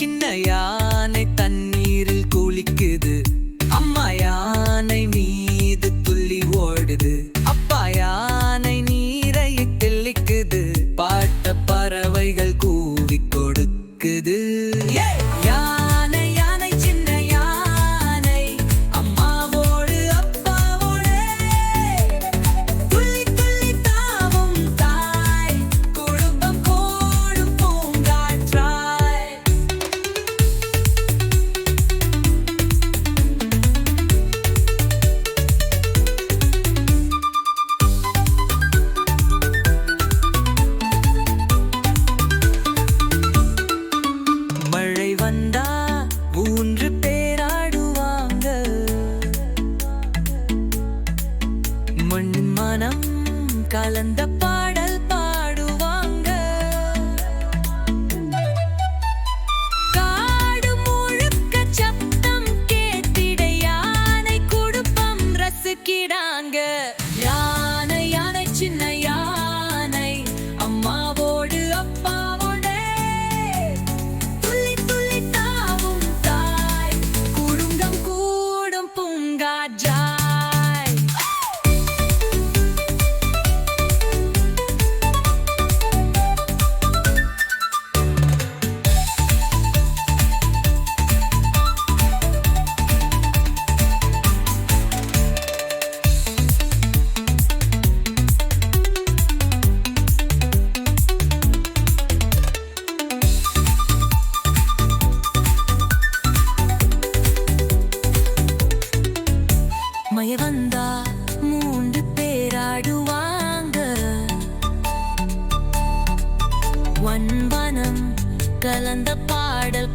சின்ன யானை தண்ணீரில் குளிக்குது. அம்மா யானை மீது துள்ளி ஓடுது. அப்பா யானை நீரை தெளிக்குது. பாட்ட பறவைகள் கூவி கொடுக்குது. யானை யானை சின்ன யானை அம்மாவோடு அப்பாவோடு துள்ளி துள்ளி தாவும் தாய் குடும்பம் கூடும் பூங்காற்றாய். மழை வந்தா 3 பேராடுவாங்க. மண்ணின் மனம் கலந்த பாடல் பாடுவாங்க. காடு முழுக்க சத்தம் கேட்டிட யானை குடும்பம் ரசிக்கிறாங்க. யானை யானை சின்ன யானை அம்மாவோடு அப்பாவோடு துள்ளி துள்ளி தாவும் தாய் குடும்பம் கூடும் பூங்காற்றாய். மழை வந்தா 3 பேராடுவாங்க. வனம் கலந்த பாடல்